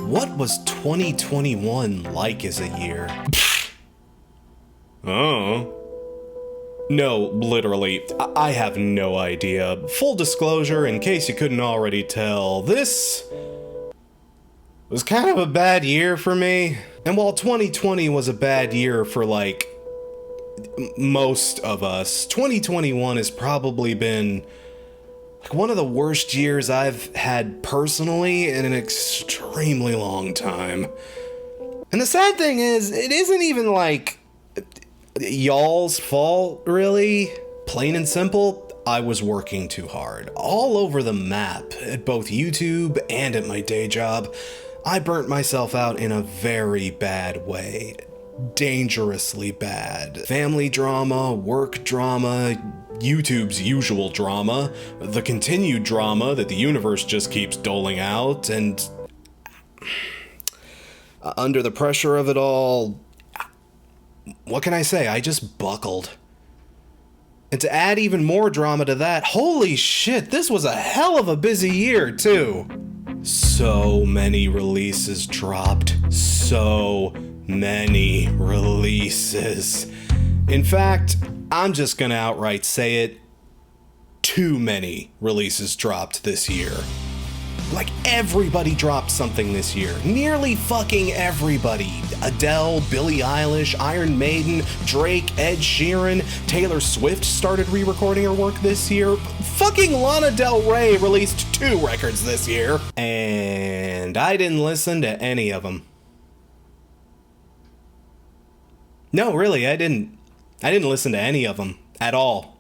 What was 2021 like as a year? Oh. No, literally, I have no idea. Full disclosure, in case you couldn't already tell, this was kind of a bad year for me. And while 2020 was a bad year for, like, most of us, 2021 has probably been like one of the worst years I've had personally in an extremely long time. And the sad thing is, it isn't even like y'all's fault, really. Plain and simple, I was working too hard. All over the map, at both YouTube and at my day job. I burnt myself out in a very bad way. Dangerously bad. Family drama, work drama, YouTube's usual drama, the continued drama that the universe just keeps doling out, and under the pressure of it all, what can I say? I just buckled. And to add even more drama to that, holy shit, this was a hell of a busy year, too. So many releases dropped. So many releases. In fact, I'm just gonna outright say it. Too many releases dropped this year. Like, everybody dropped something this year. Nearly fucking everybody. Adele, Billie Eilish, Iron Maiden, Drake, Ed Sheeran, Taylor Swift started re-recording her work this year. Fucking Lana Del Rey released 2 records this year. And I didn't listen to any of them. No, really, I didn't listen to any of them at all.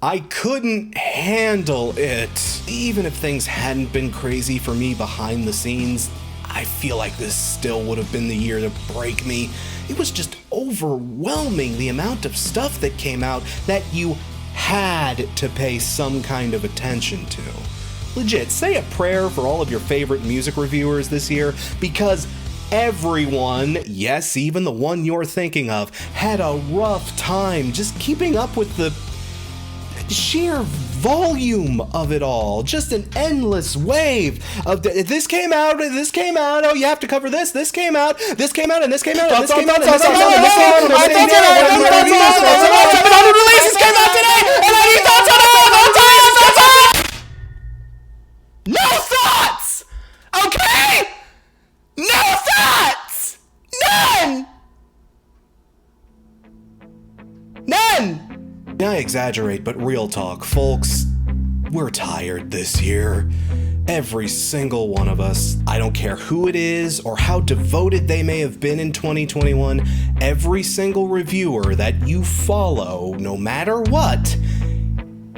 I couldn't handle it. Even if things hadn't been crazy for me behind the scenes, I feel like this still would have been the year to break me. It was just overwhelming, the amount of stuff that came out that you had to pay some kind of attention to. Legit, say a prayer for all of your favorite music reviewers this year, because everyone, yes, even the one you're thinking of, had a rough time just keeping up with the sheer volume of it all. Just an endless wave of this came out, oh, you have to cover this came out, and this came out, and this came out, and this came out, and this came out, and this came out, and this came out, 700 releases came out today, and I need thoughts on it. No thoughts! Okay? No thoughts! None! I exaggerate, but real talk, folks. We're tired this year. Every single one of us. I don't care who it is or how devoted they may have been in 2021. Every single reviewer that you follow, no matter what,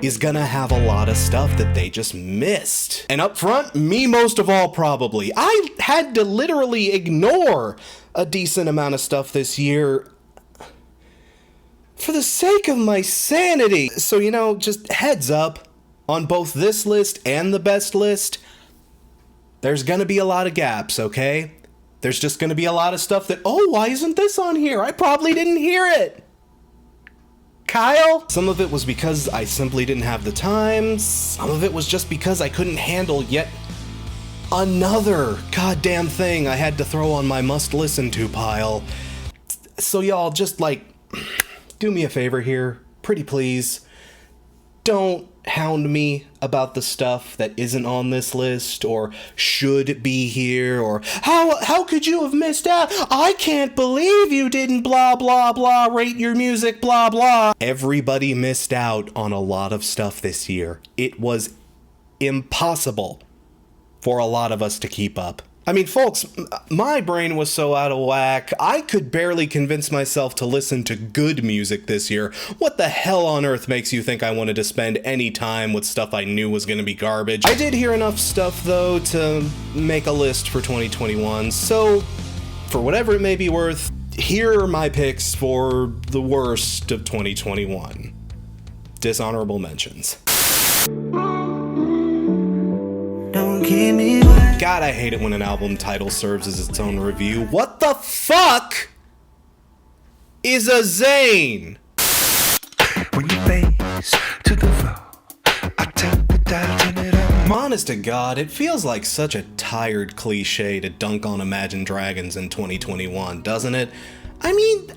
is gonna have a lot of stuff that they just missed. And up front, me most of all, probably. I had to literally ignore a decent amount of stuff this year for the sake of my sanity. So, just heads up, on both this list and the best list, there's gonna be a lot of gaps, okay? There's just gonna be a lot of stuff that, oh, why isn't this on here? I probably didn't hear it. Kyle? Some of it was because I simply didn't have the time. Some of it was just because I couldn't handle yet another goddamn thing I had to throw on my must-listen to pile. So y'all, just do me a favor here, pretty please. Don't hound me about the stuff that isn't on this list, or should be here, or how could you have missed out? I can't believe you didn't blah blah blah rate your music blah blah. Everybody missed out on a lot of stuff this year. It was impossible for a lot of us to keep up. I mean, folks, my brain was so out of whack, I could barely convince myself to listen to good music this year. What the hell on earth makes you think I wanted to spend any time with stuff I knew was gonna be garbage? I did hear enough stuff, though, to make a list for 2021, so for whatever it may be worth, here are my picks for the worst of 2021. Dishonorable mentions. Don't keep me away. God, I hate it when an album title serves as its own review. What the fuck is a Zayn? When you face to the floor, I tap the dial, turn it on. Honest to God, it feels like such a tired cliche to dunk on Imagine Dragons in 2021, doesn't it? I mean,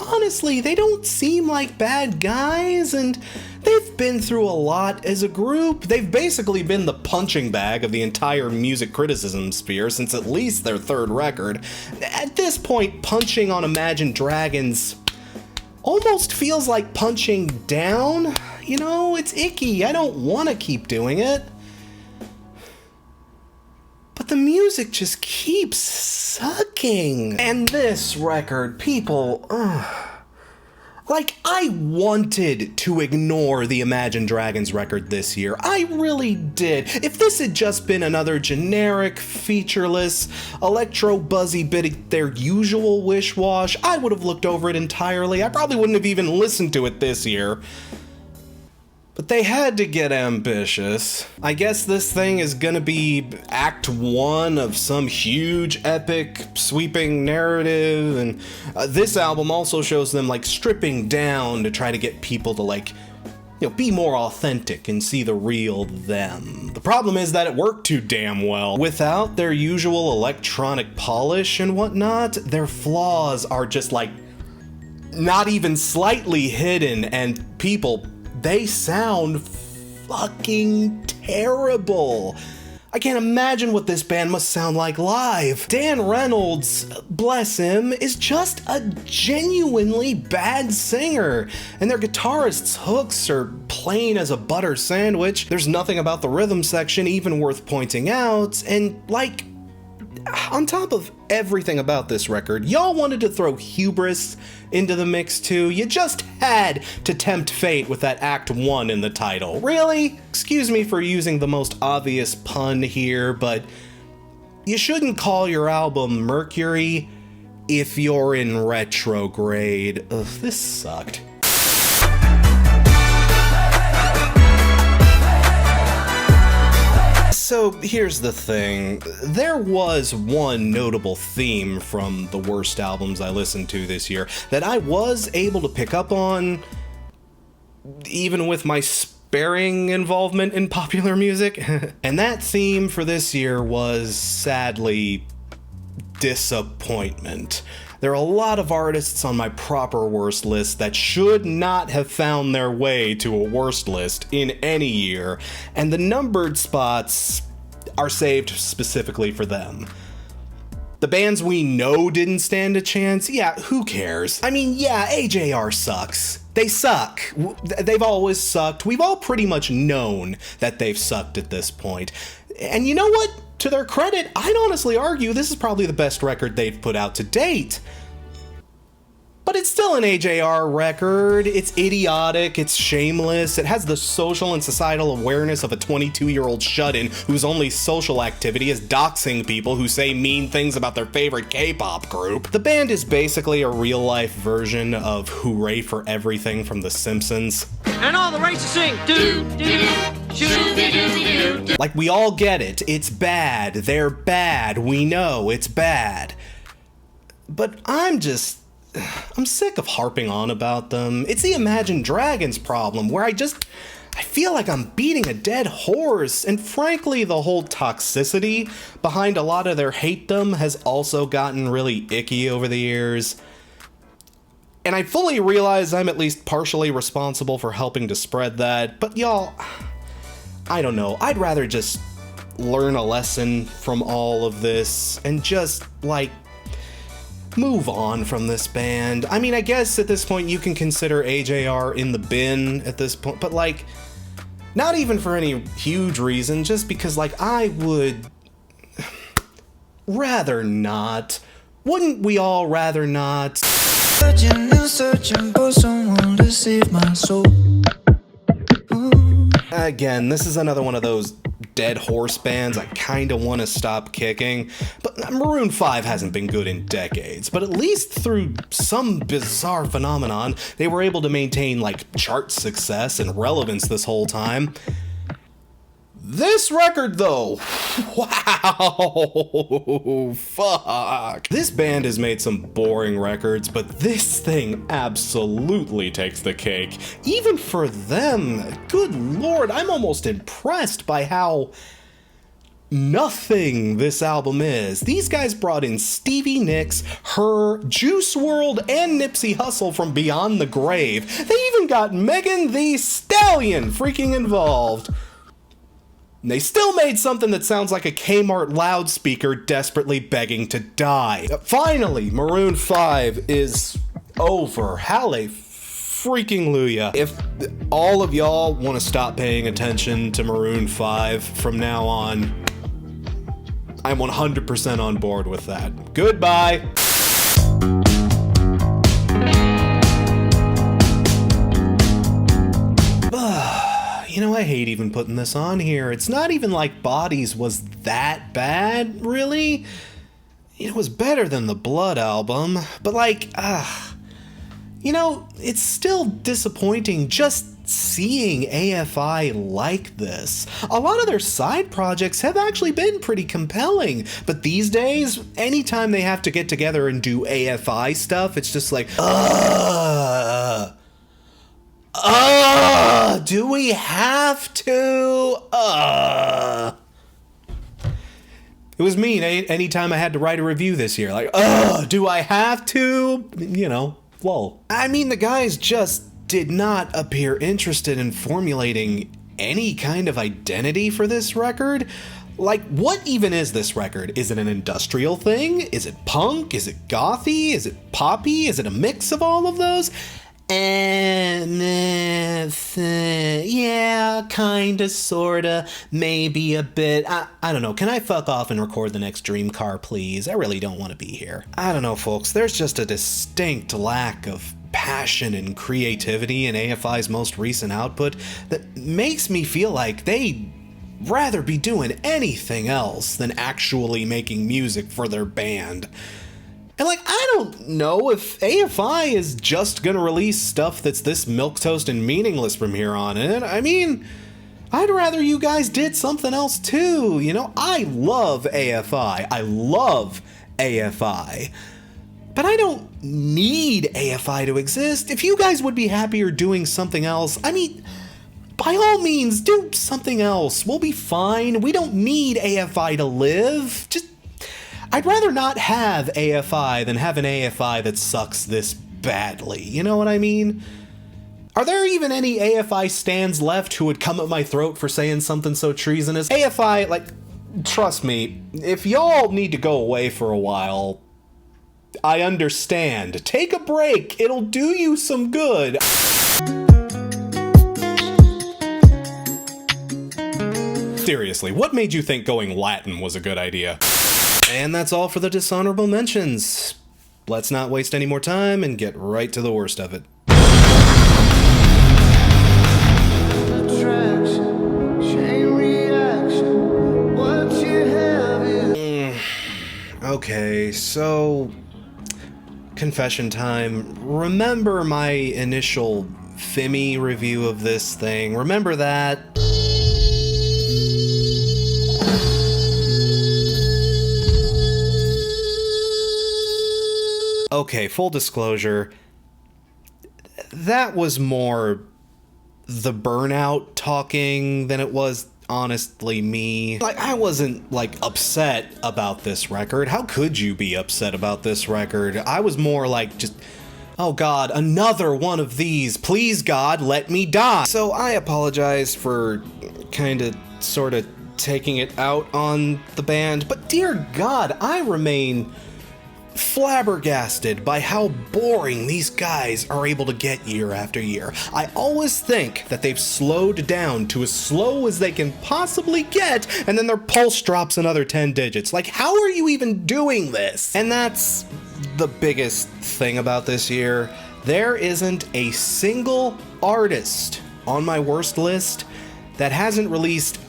honestly, they don't seem like bad guys, and they've been through a lot as a group. They've basically been the punching bag of the entire music criticism sphere since at least their third record. At this point, punching on Imagine Dragons almost feels like punching down. You know, it's icky. I don't want to keep doing it. But the music just keeps sucking. And this record, people, like, I wanted to ignore the Imagine Dragons record this year. I really did. If this had just been another generic, featureless, electro-buzzy bit of their usual wish-wash, I would have looked over it entirely. I probably wouldn't have even listened to it this year. But they had to get ambitious. I guess this thing is gonna be Act 1 of some huge, epic, sweeping narrative, and this album also shows them, like, stripping down to try to get people to, like, you know, be more authentic and see the real them. The problem is that it worked too damn well. Without their usual electronic polish and whatnot, their flaws are just, like, not even slightly hidden, and people, they sound fucking terrible. I can't imagine what this band must sound like live. Dan Reynolds, bless him, is just a genuinely bad singer, and their guitarist's hooks are plain as a butter sandwich. There's nothing about the rhythm section even worth pointing out, and, like, on top of everything about this record, y'all wanted to throw hubris into the mix too. You just had to tempt fate with that Act 1 in the title. Really? Excuse me for using the most obvious pun here, but you shouldn't call your album Mercury if you're in retrograde. Ugh, this sucked. So here's the thing, there was one notable theme from the worst albums I listened to this year that I was able to pick up on, even with my sparing involvement in popular music. And that theme for this year was, sadly, disappointment. There are a lot of artists on my proper worst list that should not have found their way to a worst list in any year, and the numbered spots are saved specifically for them. The bands we know didn't stand a chance, yeah, who cares? I mean, yeah, AJR sucks. They suck. They've always sucked. We've all pretty much known that they've sucked at this point. And you know what? To their credit, I'd honestly argue this is probably the best record they've put out to date. But it's still an AJR record. It's idiotic, it's shameless, it has the social and societal awareness of a 22-year-old shut-in whose only social activity is doxing people who say mean things about their favorite K-pop group. The band is basically a real-life version of Hooray for Everything from The Simpsons. And all the racers sing, do. Like, we all get it, it's bad, they're bad, we know it's bad. But I'm sick of harping on about them. It's the Imagine Dragons problem, where I feel like I'm beating a dead horse, and frankly, the whole toxicity behind a lot of their hate-dom has also gotten really icky over the years. And I fully realize I'm at least partially responsible for helping to spread that, but y'all, I don't know, I'd rather just learn a lesson from all of this and just, like, move on from this band. I mean, I guess at this point you can consider AJR in the bin at this point, but, like, not even for any huge reason, just because, like, I would rather not. Wouldn't we all rather not? Searching and searching for someone to save my soul. Ooh. Again, this is another one of those dead horse bands I kinda wanna stop kicking, but Maroon 5 hasn't been good in decades, but at least through some bizarre phenomenon, they were able to maintain, like, chart success and relevance this whole time. This record, though, wow, fuck. This band has made some boring records, but this thing absolutely takes the cake. Even for them, good lord, I'm almost impressed by how nothing this album is. These guys brought in Stevie Nicks, Her, Juice WRLD, and Nipsey Hussle from beyond the grave. They even got Megan Thee Stallion freaking involved. And they still made something that sounds like a Kmart loudspeaker desperately begging to die. Finally, Maroon 5 is over. Hallelujah. Freaking Luya. If all of y'all want to stop paying attention to Maroon 5 from now on, I'm 100% on board with that. Goodbye. You know, I hate even putting this on here. It's not even like Bodies was that bad, really. It was better than the Blood album, but like, you know, it's still disappointing just seeing AFI like this. A lot of their side projects have actually been pretty compelling, but these days, anytime they have to get together and do AFI stuff, it's just like, do we have to? It was me anytime I had to write a review this year. Like, do I have to? You know, lol. I mean, the guys just did not appear interested in formulating any kind of identity for this record. Like, what even is this record? Is it an industrial thing? Is it punk? Is it gothy? Is it poppy? Is it a mix of all of those? Yeah, kinda, sorta, maybe a bit. I don't know. Can I fuck off and record the next Dream Car, please? I really don't want to be here. I don't know, folks. There's just a distinct lack of passion and creativity in AFI's most recent output that makes me feel like they'd rather be doing anything else than actually making music for their band. And like, I don't know if AFI is just gonna release stuff that's this milquetoast and meaningless from here on in. I mean, I'd rather you guys did something else too, you know? I love AFI. I love AFI. But I don't need AFI to exist. If you guys would be happier doing something else, I mean, by all means, do something else. We'll be fine. We don't need AFI to live. Just, I'd rather not have AFI than have an AFI that sucks this badly. You know what I mean? Are there even any AFI stans left who would come at my throat for saying something so treasonous? AFI, like, trust me, if y'all need to go away for a while, I understand. Take a break. It'll do you some good. Seriously, what made you think going Latin was a good idea? And that's all for the dishonorable mentions. Let's not waste any more time and get right to the worst of it. Okay, so confession time. Remember my initial Fimi review of this thing? Remember that? Okay, full disclosure, that was more the burnout talking than it was honestly me. Like, I wasn't, like, upset about this record. How could you be upset about this record? I was more like, just, oh God, another one of these. Please, God, let me die. So I apologize for kinda, sorta taking it out on the band, but dear God, I remain flabbergasted by how boring these guys are able to get year after year. I always think that they've slowed down to as slow as they can possibly get, and then their pulse drops another 10 digits. Like, how are you even doing this? And that's the biggest thing about this year. There isn't a single artist on my worst list that hasn't released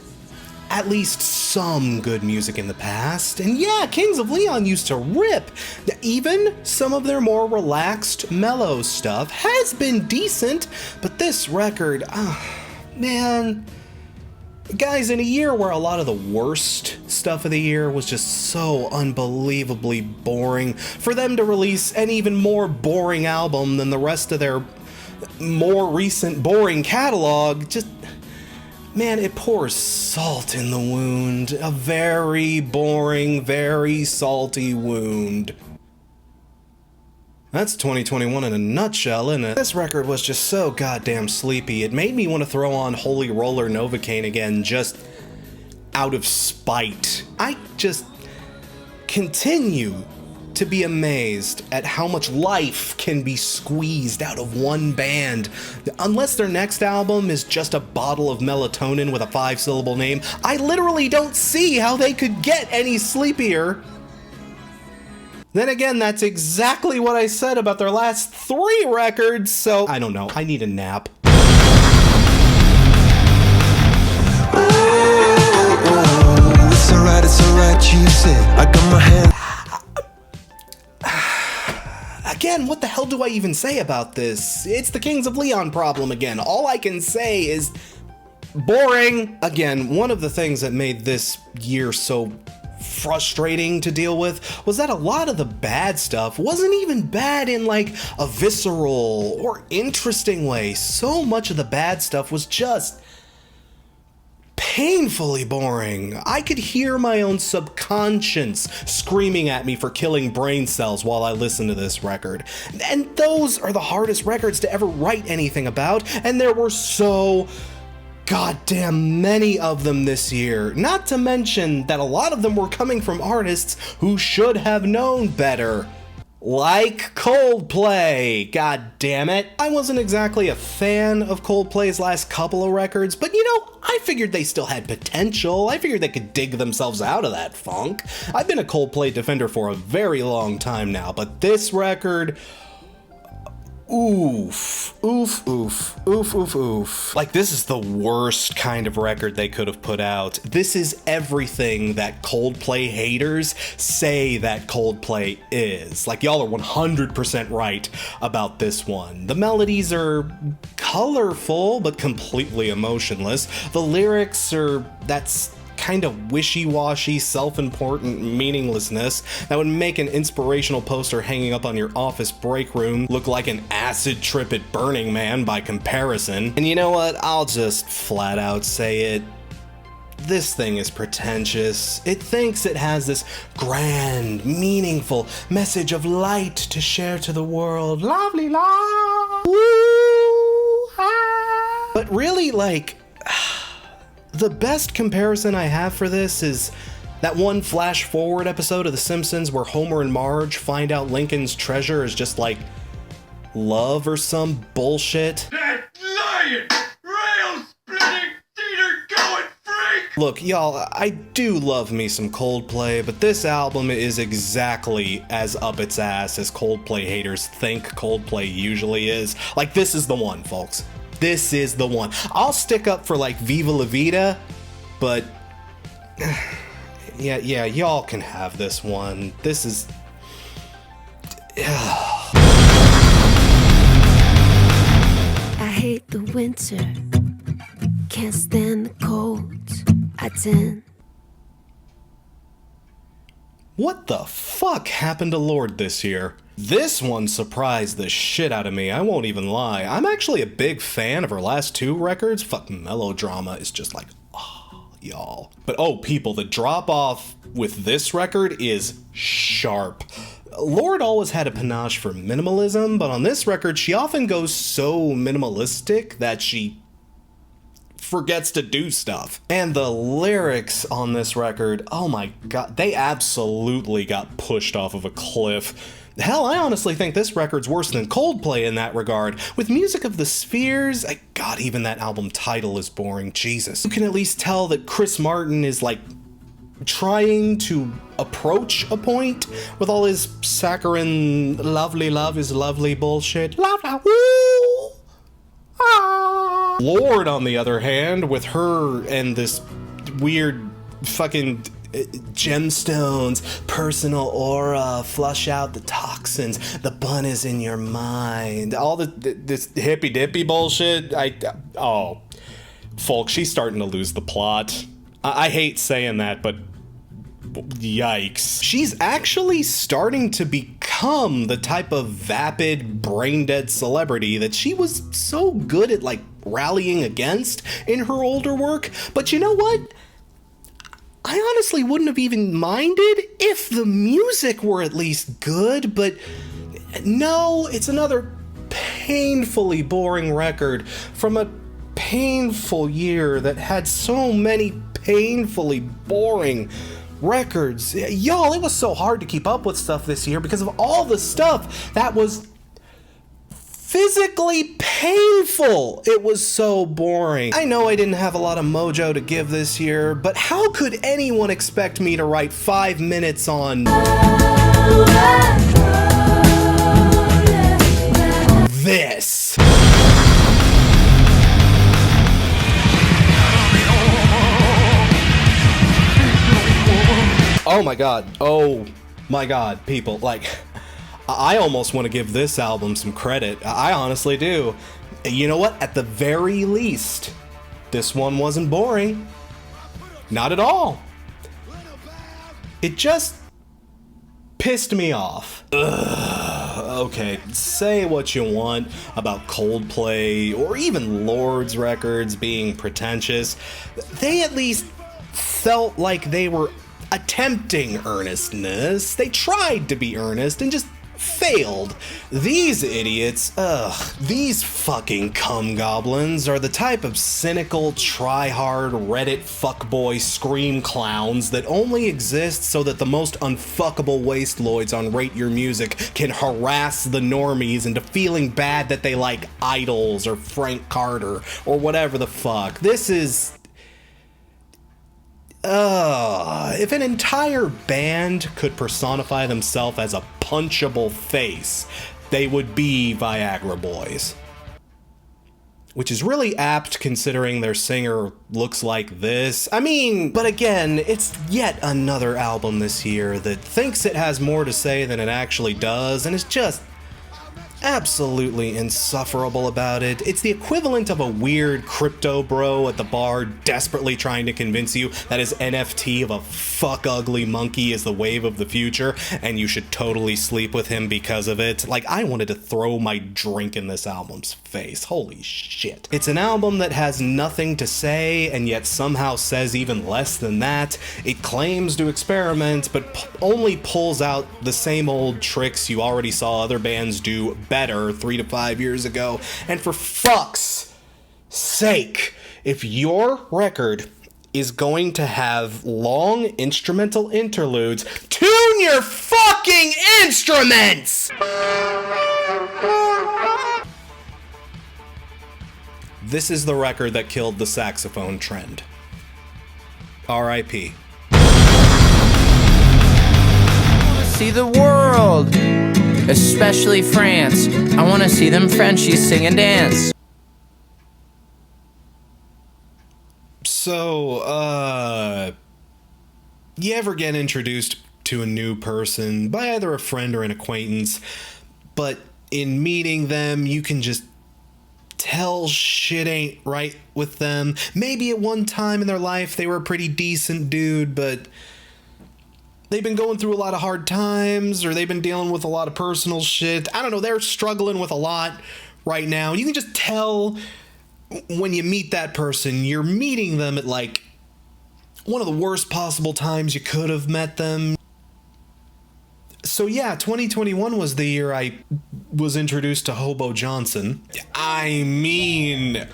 at least some good music in the past. And yeah, Kings of Leon used to rip. Even some of their more relaxed, mellow stuff has been decent, but this record, man. Guys, in a year where a lot of the worst stuff of the year was just so unbelievably boring, for them to release an even more boring album than the rest of their more recent boring catalog, just, man, it pours salt in the wound. A very boring, very salty wound. That's 2021 in a nutshell, isn't it? This record was just so goddamn sleepy. It made me want to throw on Holy Roller Novocaine again, just out of spite. I just continue to be amazed at how much life can be squeezed out of one band. Unless their next album is just a bottle of melatonin with a 5-syllable name, I literally don't see how they could get any sleepier. Then again, that's exactly what I said about their last 3 records, so I don't know. I need a nap. It's alright, you said. I got my hand. Again, what the hell do I even say about this? It's the Kings of Leon problem again. All I can say is boring. Again, one of the things that made this year so frustrating to deal with was that a lot of the bad stuff wasn't even bad in like a visceral or interesting way. So much of the bad stuff was just painfully boring. I could hear my own subconscious screaming at me for killing brain cells while I listened to this record. And those are the hardest records to ever write anything about, and there were so goddamn many of them this year. Not to mention that a lot of them were coming from artists who should have known better. Like Coldplay, god damn it. I wasn't exactly a fan of Coldplay's last couple of records, but you know, I figured they still had potential. I figured they could dig themselves out of that funk. I've been a Coldplay defender for a very long time now, but this record, oof, oof, oof, oof, oof, oof. Like, this is the worst kind of record they could have put out. This is everything that Coldplay haters say that Coldplay is. Like, y'all are 100% right about this one. The melodies are colorful, but completely emotionless. The lyrics are, that's kind of wishy-washy, self-important meaninglessness that would make an inspirational poster hanging up on your office break room look like an acid trip at Burning Man by comparison. And you know what? I'll just flat out say it. This thing is pretentious. It thinks it has this grand, meaningful message of light to share to the world. Lovely love. But really, like, the best comparison I have for this is that one Flash Forward episode of The Simpsons where Homer and Marge find out Lincoln's treasure is just like love or some bullshit. That lion! Rail-splitting, theater-going freak! Look, y'all, I do love me some Coldplay, but this album is exactly as up its ass as Coldplay haters think Coldplay usually is. Like, this is the one, folks. This is the one. I'll stick up for like Viva La Vida, but yeah, y'all can have this one. This is I hate the winter, can't stand the cold. I tend. What the fuck happened to Lorde this year? This one surprised the shit out of me, I won't even lie. I'm actually a big fan of her last 2 records. Fucking Melodrama is just like, oh, y'all. But oh, people, the drop off with this record is sharp. Lorde always had a panache for minimalism, but on this record, she often goes so minimalistic that she forgets to do stuff. And the lyrics on this record, oh my god, they absolutely got pushed off of a cliff. Hell, I honestly think this record's worse than Coldplay in that regard. With Music of the Spheres, god, even that album title is boring, Jesus. You can at least tell that Chris Martin is like trying to approach a point with all his saccharine lovely love is lovely bullshit. Love, love, woo! Ah. Lorde, on the other hand, with her and this weird fucking gemstones, personal aura, flush out the toxins, the bun is in your mind, all this hippy dippy bullshit. Oh, folks, she's starting to lose the plot. I hate saying that, but yikes. She's actually starting to become become the type of vapid, brain-dead celebrity that she was so good at, like, rallying against in her older work. But you know what? I honestly wouldn't have even minded if the music were at least good, but no, it's another painfully boring record from a painful year that had so many painfully boring records. Y'all, it was so hard to keep up with stuff this year because of all the stuff that was physically painful. It was so boring. I know I didn't have a lot of mojo to give this year, but how could anyone expect me to write 5 minutes on this? Oh my god. Oh my god, people. Like, I almost want to give this album some credit. I honestly do. You know what? At the very least, this one wasn't boring. Not at all. It just pissed me off. Ugh. Okay, say what you want about Coldplay or even Lorde's records being pretentious. They at least felt like they were attempting earnestness. They tried to be earnest and just failed. These idiots, these fucking cum goblins are the type of cynical, try-hard, Reddit fuckboy scream clowns that only exist so that the most unfuckable wasteloids on Rate Your Music can harass the normies into feeling bad that they like Idols or Frank Carter or whatever the fuck. This is... if an entire band could personify themselves as a punchable face, they would be Viagra Boys. Which is really apt considering their singer looks like this. I mean, but again, it's yet another album this year that thinks it has more to say than it actually does, and is just absolutely insufferable about it. It's the equivalent of a weird crypto bro at the bar desperately trying to convince you that his NFT of a fuck ugly monkey is the wave of the future and you should totally sleep with him because of it. Like, I wanted to throw my drink in this album's face. Holy shit. It's an album that has nothing to say and yet somehow says even less than that. It claims to experiment but only pulls out the same old tricks you already saw other bands do better 3 to 5 years ago. And for fuck's sake, if your record is going to have long instrumental interludes, tune your fucking instruments! This is the record that killed the saxophone trend. R.I.P. See the world, especially France. I want to see them Frenchies sing and dance. So, you ever get introduced to a new person by either a friend or an acquaintance, but in meeting them, you can just tell shit ain't right with them? Maybe at one time in their life they were a pretty decent dude, but they've been going through a lot of hard times, or they've been dealing with a lot of personal shit. I don't know, they're struggling with a lot right now. You can just tell when you meet that person, you're meeting them at like one of the worst possible times you could have met them. So yeah, 2021 was the year I was introduced to Hobo Johnson. I mean,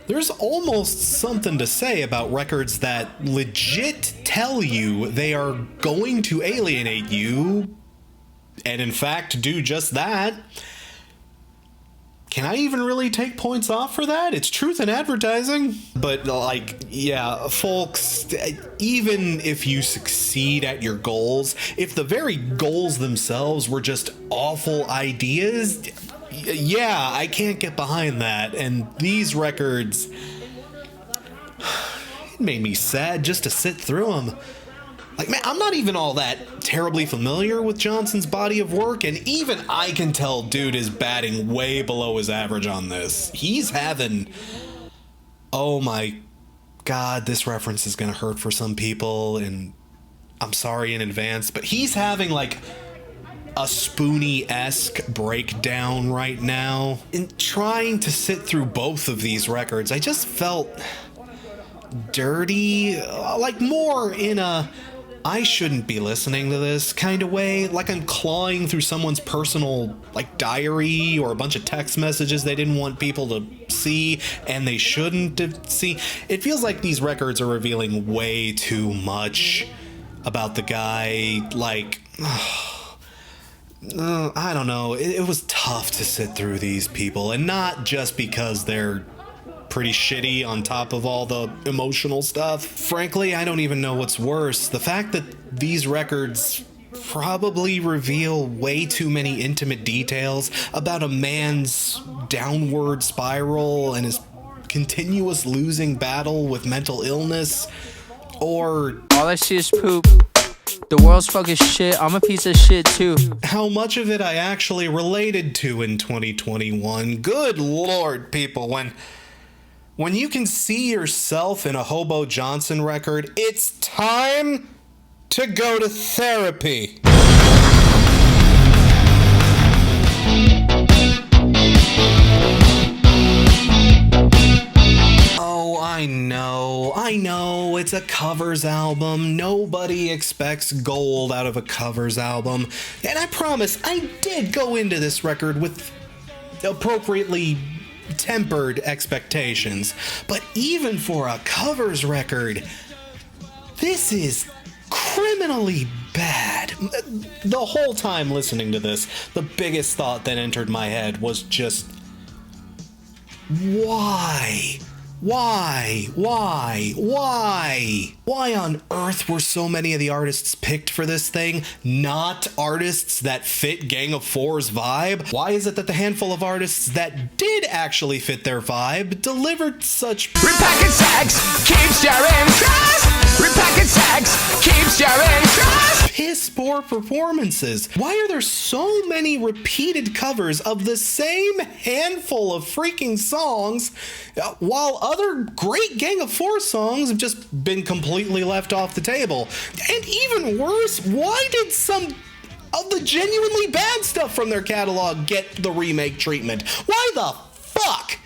there's almost something to say about records that legit tell you they are going to alienate you, and in fact do just that. Can I even really take points off for that? It's truth in advertising. But like, yeah, folks, even if you succeed at your goals, if the very goals themselves were just awful ideas, yeah, I can't get behind that. And these records, it made me sad just to sit through them. Like, man, I'm not even all that terribly familiar with Johnson's body of work, and even I can tell dude is batting way below his average on this. He's having... Oh my god, this reference is gonna hurt for some people, and I'm sorry in advance, but he's having, like, a Spoonie-esque breakdown right now. In trying to sit through both of these records, I just felt dirty, like more in a I shouldn't be listening to this kind of way, like I'm clawing through someone's personal like diary or a bunch of text messages they didn't want people to see and they shouldn't see. It feels like these records are revealing way too much about the guy, like I don't know, it was tough to sit through these people, and not just because they're pretty shitty on top of all the emotional stuff. Frankly, I don't even know what's worse. The fact that these records probably reveal way too many intimate details about a man's downward spiral and his continuous losing battle with mental illness, or all I see is poop. The world's fucking shit. I'm a piece of shit too. how much of it I actually related to in 2021. Good Lord, people, when you can see yourself in a Hobo Johnson record, it's time to go to therapy. Oh, I know, it's a covers album. Nobody expects gold out of a covers album. And I promise, I did go into this record with appropriately tempered expectations, but even for a covers record, this is criminally bad. The whole time listening to this, the biggest thought that entered my head was just, why? Why on earth were so many of the artists picked for this thing not artists that fit Gang of Four's vibe? Why is it that the handful of artists that did actually fit their vibe delivered such Repackaged sex keeps your interest. Repackaged sex keeps your interest. piss poor performances? Why are there so many repeated covers of the same handful of freaking songs, while other great Gang of Four songs have just been completely left off the table? And even worse, why did some of the genuinely bad stuff from their catalog get the remake treatment? Why the fuck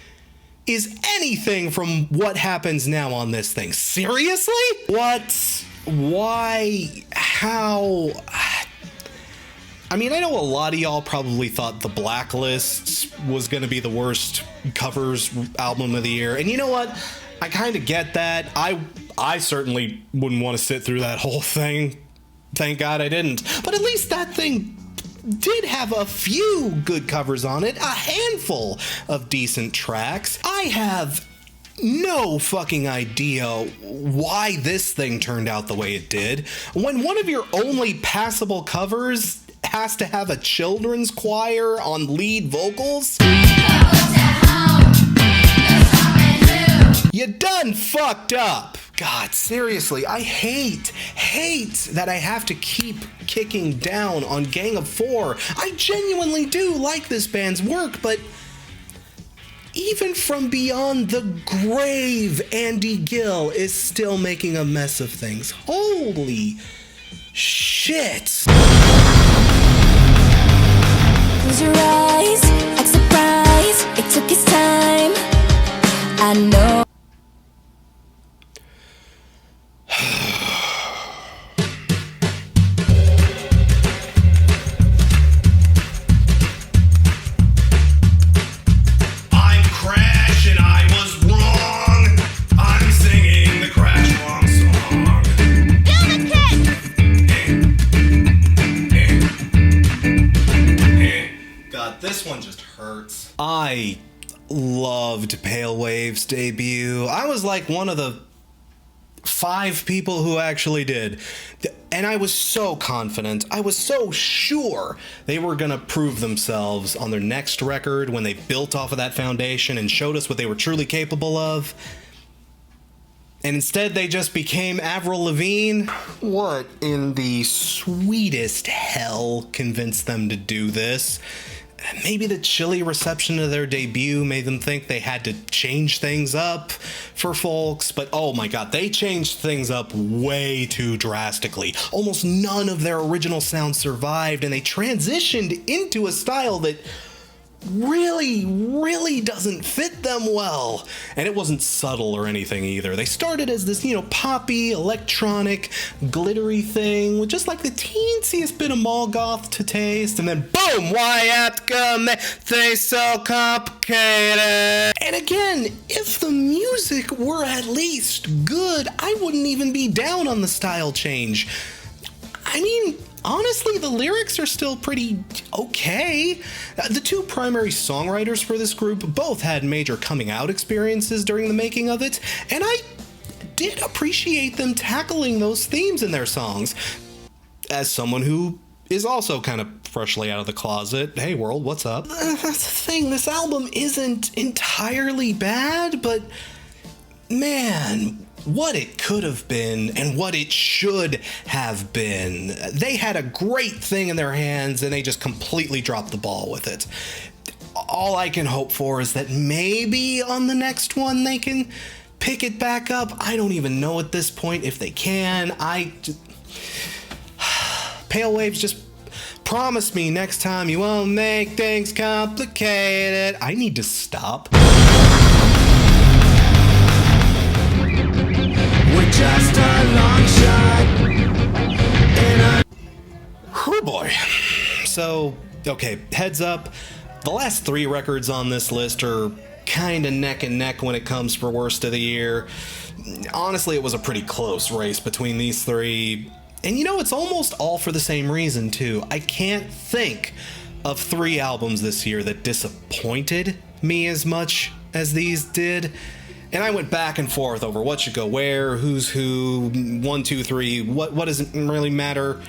is anything from What Happens Now on this thing? Seriously? What? Why? How? I mean, I know a lot of y'all probably thought The Blacklist was going to be the worst covers album of the year. And you know what? I kind of get that. I certainly wouldn't want to sit through that whole thing. Thank God I didn't. But at least that thing did have a few good covers on it, a handful of decent tracks. I have no fucking idea why this thing turned out the way it did. When one of your only passable covers has to have a children's choir on lead vocals, you done fucked up. God, seriously, I hate that I have to keep kicking down on Gang of Four. I genuinely do like this band's work, but even from beyond the grave, Andy Gill is still making a mess of things. Holy shit. Close your eyes, act surprised. It took its time. I know. This one just hurts. I loved Pale Wave's debut. I was like one of the 5 people who actually did. And I was so confident. I was so sure they were gonna prove themselves on their next record when they built off of that foundation and showed us what they were truly capable of. And instead they just became Avril Lavigne. What in the sweetest hell convinced them to do this? Maybe the chilly reception of their debut made them think they had to change things up for folks, but oh my god, they changed things up way too drastically. Almost none of their original sound survived, and they transitioned into a style that really doesn't fit them well. And it wasn't subtle or anything either. They started as this, poppy, electronic, glittery thing with just like the teensiest bit of mall goth to taste, and then boom, why have to make things so complicated? And again, if the music were at least good, I wouldn't even be down on the style change. I mean, honestly, the lyrics are still pretty okay. The two primary songwriters for this group both had major coming out experiences during the making of it, and I did appreciate them tackling those themes in their songs. As someone who is also kind of freshly out of the closet, hey world, what's up? That's the thing, this album isn't entirely bad, but man, what it could have been and what it should have been. They had a great thing in their hands and they just completely dropped the ball with it. All I can hope for is that maybe on the next one they can pick it back up. I don't even know at this point if they can. Pale Waves, just promise me next time you won't make things complicated. I need to stop. Just a long shot. Oh boy. So, okay, heads up. The last 3 records on this list are kinda neck and neck when it comes for worst of the year. Honestly, it was a pretty close race between these 3. And it's almost all for the same reason too. I can't think of 3 albums this year that disappointed me as much as these did. And I went back and forth over what should go where, who's who, 1, 2, 3, what doesn't really matter.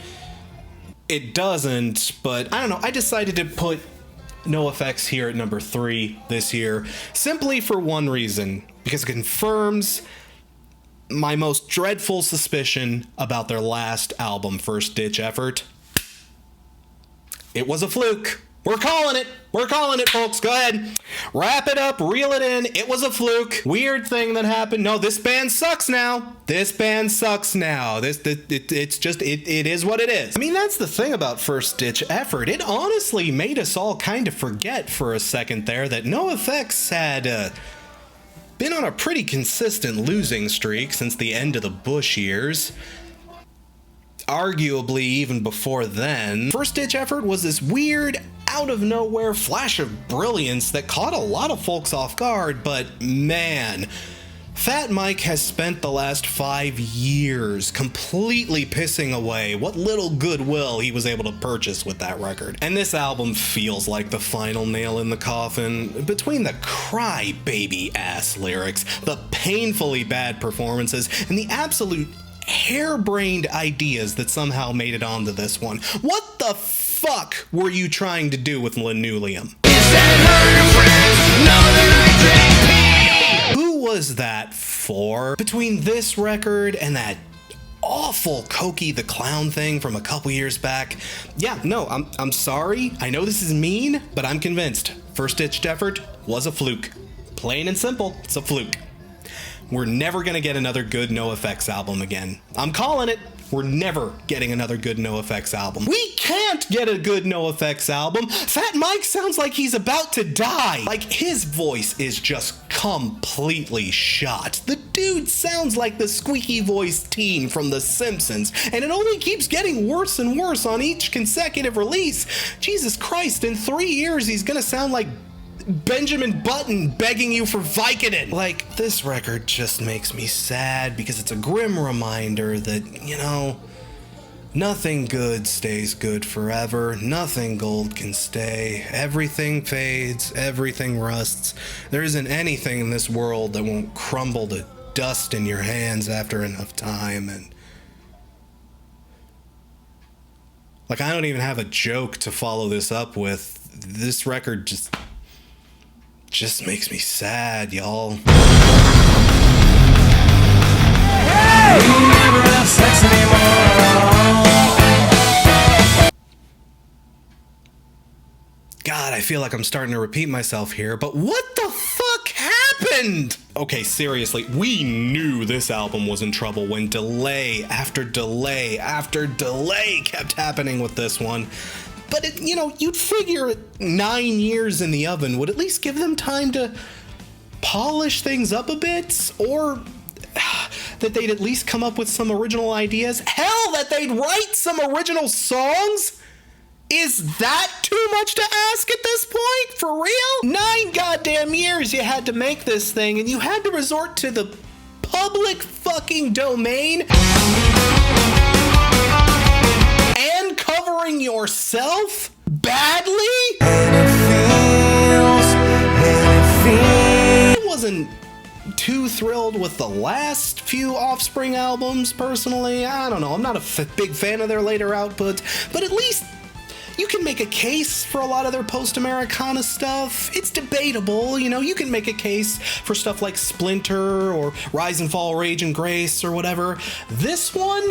It doesn't, but I don't know. I decided to put NOFX here at number 3 this year, simply for one reason, because it confirms my most dreadful suspicion about their last album, First Ditch Effort. It was a fluke. We're calling it. We're calling it, folks. Go ahead. Wrap it up. Reel it in. It was a fluke. Weird thing that happened. No, this band sucks now. This band sucks now. It is what it is. I mean, that's the thing about First Ditch Effort. It honestly made us all kind of forget for a second there that NOFX had been on a pretty consistent losing streak since the end of the Bush years. Arguably even before then. First Ditch Effort was this weird, out of nowhere flash of brilliance that caught a lot of folks off guard, but man, Fat Mike has spent the last 5 years completely pissing away what little goodwill he was able to purchase with that record. And this album feels like the final nail in the coffin. Between the cry-baby ass lyrics, the painfully bad performances, and the absolute harebrained ideas that somehow made it onto this one. What the fuck were you trying to do with Linoleum? Who was that for? Between this record and that awful Cokie the Clown thing from a couple years back, yeah, no, I'm sorry. I know this is mean, but I'm convinced. First Ditch Effort was a fluke. Plain and simple, it's a fluke. We're never gonna get another good NOFX album again. I'm calling it. We're never getting another good NOFX album. We can't get a good NOFX album. Fat Mike sounds like he's about to die. Like, his voice is just completely shot. The dude sounds like the squeaky voiced teen from The Simpsons, and it only keeps getting worse and worse on each consecutive release. Jesus Christ, in 3 years he's gonna sound like Benjamin Button begging you for Vicodin. Like, this record just makes me sad because it's a grim reminder that, nothing good stays good forever. Nothing gold can stay. Everything fades. Everything rusts. There isn't anything in this world that won't crumble to dust in your hands after enough time. And like, I don't even have a joke to follow this up with. This record just makes me sad, y'all. Hey! We'll never have sex anymore. God God, I feel like I'm starting to repeat myself here, but what the fuck happened? Okay, seriously, we knew this album was in trouble when delay after delay after delay kept happening with this one. But, you'd figure 9 years in the oven would at least give them time to polish things up a bit, or that they'd at least come up with some original ideas. Hell, that they'd write some original songs? Is that too much to ask at this point? For real? 9 goddamn years you had to make this thing, and you had to resort to the public fucking domain and covering yourself badly? I wasn't too thrilled with the last few Offspring albums, personally. I don't know, I'm not a big fan of their later outputs, but at least you can make a case for a lot of their post-Americana stuff. It's debatable, you can make a case for stuff like Splinter or Rise and Fall, Rage and Grace or whatever. This one,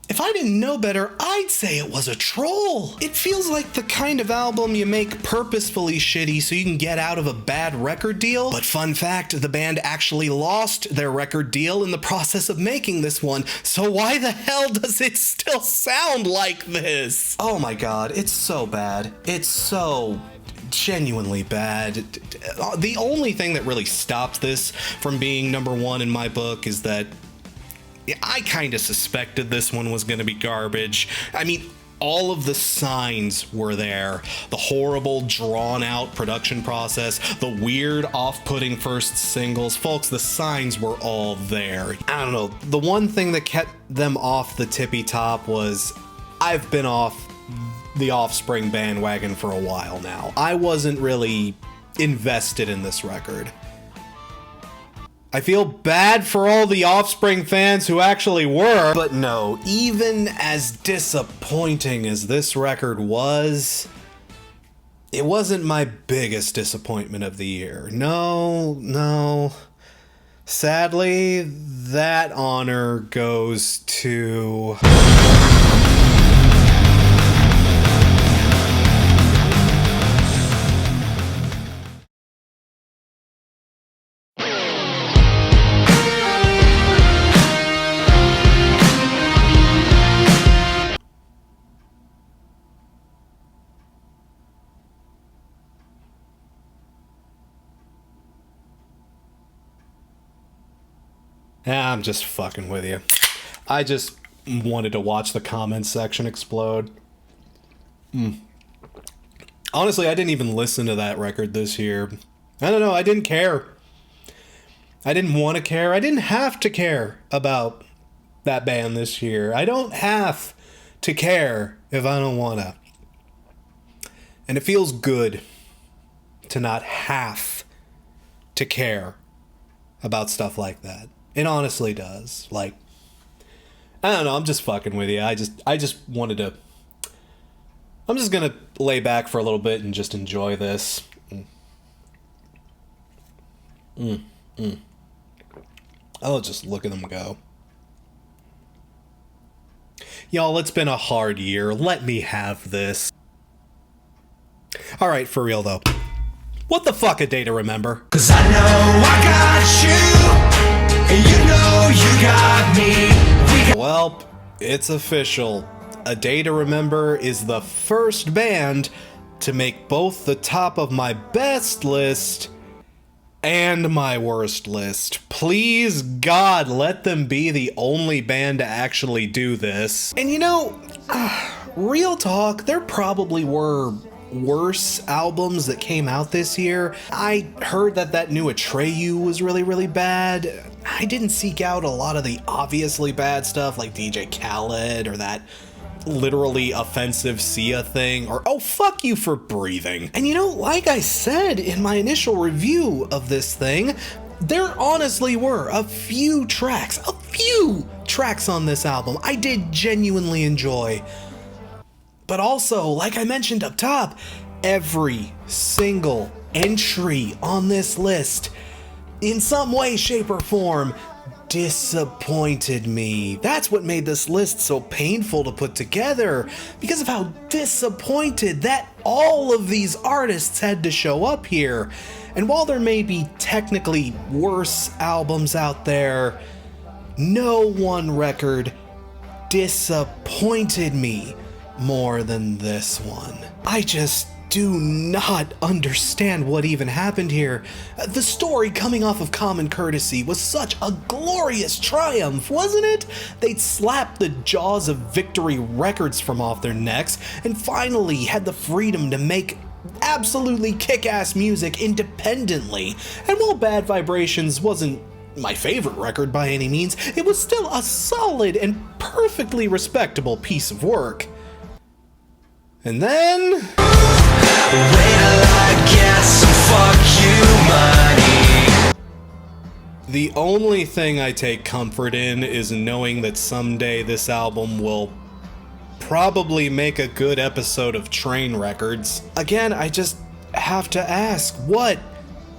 if I didn't know better, I'd say it was a troll. It feels like the kind of album you make purposefully shitty so you can get out of a bad record deal. But fun fact, the band actually lost their record deal in the process of making this one, so why the hell does it still sound like this? Oh my god, it's so bad. It's so genuinely bad. The only thing that really stops this from being number one in my book is that I kind of suspected this one was going to be garbage. I mean, all of the signs were there. The horrible, drawn-out production process, the weird, off-putting first singles. Folks, the signs were all there. I don't know. The one thing that kept them off the tippy top was I've been off the Offspring bandwagon for a while now. I wasn't really invested in this record. I feel bad for all the Offspring fans who actually were, but no, even as disappointing as this record was, it wasn't my biggest disappointment of the year. No. Sadly, that honor goes to... I'm just fucking with you. I just wanted to watch the comments section explode. Honestly, I didn't even listen to that record this year. I don't know, I didn't care. I didn't want to care. I didn't have to care about that band this year. I don't have to care if I don't want to. And it feels good to not have to care about stuff like that. It honestly does. Like, I don't know, I'm just fucking with you. I just wanted to... I'm just gonna lay back for a little bit and just enjoy this. Oh, just look at them go. Y'all, it's been a hard year. Let me have this. Alright, for real though. What the fuck a day to remember? 'Cause I know I got you. And you know you got me. Well, it's official. A Day to Remember is the first band to make both the top of my best list and my worst list. Please, God, let them be the only band to actually do this. And real talk, there probably were worse albums that came out this year. I heard that new Atreyu was really, really bad. I didn't seek out a lot of the obviously bad stuff like DJ Khaled or that literally offensive Sia thing, or oh, fuck you for breathing. And like I said in my initial review of this thing, there honestly were a few tracks on this album I did genuinely enjoy. But also, like I mentioned up top, every single entry on this list, in some way, shape, or form, disappointed me. That's what made this list so painful to put together, because of how disappointed that all of these artists had to show up here. And while there may be technically worse albums out there, no one record disappointed me more than this one. I just do not understand what even happened here. The story coming off of Common Courtesy was such a glorious triumph, wasn't it? They'd slapped the jaws of Victory Records from off their necks and finally had the freedom to make absolutely kick-ass music independently. And while Bad Vibrations wasn't my favorite record by any means, it was still a solid and perfectly respectable piece of work. And then... wait till I get some fuck you money. The only thing I take comfort in is knowing that someday this album will probably make a good episode of Train Records. Again, I just have to ask, what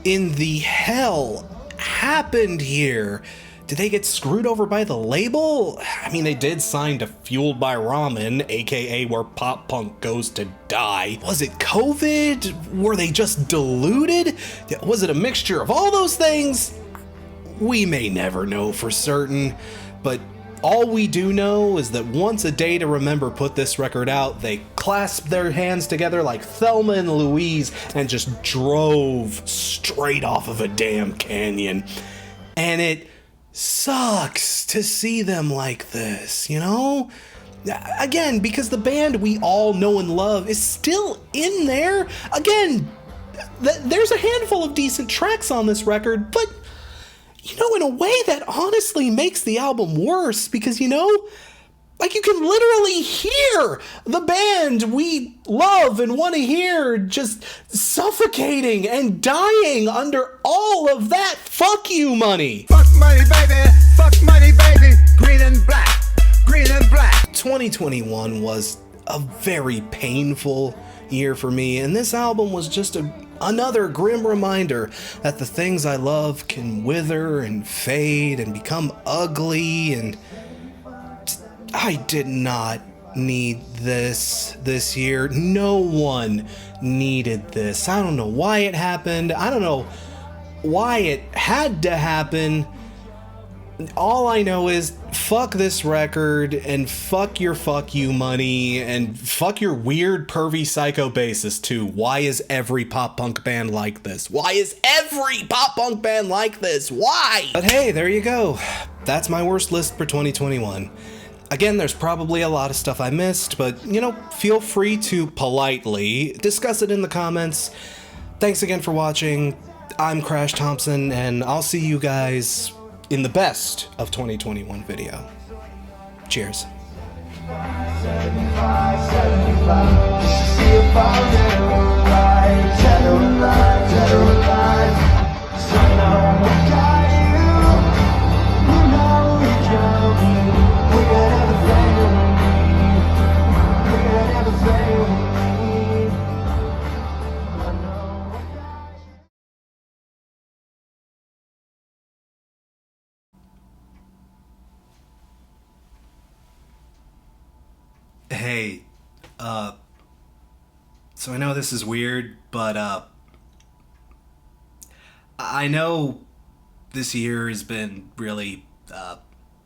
in the hell happened here? Did they get screwed over by the label? I mean, they did sign to Fueled by Ramen, aka Where Pop Punk Goes to Die. Was it COVID? Were they just deluded? Was it a mixture of all those things? We may never know for certain, but all we do know is that once A Day to Remember put this record out, they clasped their hands together like Thelma and Louise and just drove straight off of a damn canyon. And it sucks to see them like this, you know? Again, because the band we all know and love is still in there. Again, there's a handful of decent tracks on this record, but, you know, in a way that honestly makes the album worse, because, you know, like, you can literally hear the band we love and want to hear just suffocating and dying under all of that fuck you money. Fuck money, baby. Fuck money, baby. Green and black. Green and black. 2021 was a very painful year for me, and this album was just another grim reminder that the things I love can wither and fade and become ugly, and I did not need this year. No one needed this. I don't know why it happened. I don't know why it had to happen. All I know is fuck this record and fuck your fuck you money and fuck your weird pervy psycho bassist too. Why is every pop punk band like this? Why is every pop punk band like this? Why? But hey, there you go. That's my worst list for 2021. Again, there's probably a lot of stuff I missed, but, you know, feel free to politely discuss it in the comments. Thanks again for watching. I'm Crash Thompson, and I'll see you guys in the best of 2021 video. Cheers. Hey, so I know this is weird, but, I know this year has been really,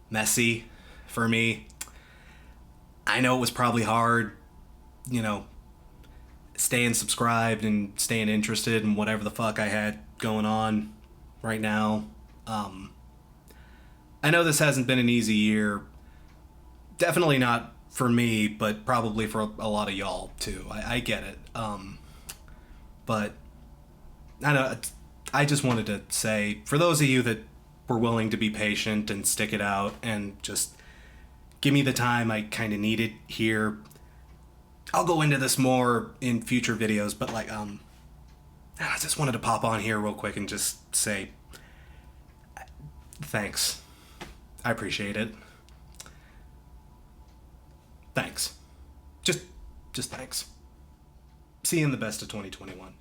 messy for me. I know it was probably hard, you know, staying subscribed and staying interested in whatever the fuck I had going on right now. I know this hasn't been an easy year. Definitely not for me, but probably for a lot of y'all too. I get it. But I know, I just wanted to say, for those of you that were willing to be patient and stick it out and just give me the time I kind of needed here, I'll go into this more in future videos, but like, I just wanted to pop on here real quick and just say thanks. I appreciate it. Thanks. Just thanks. See you in the best of 2021.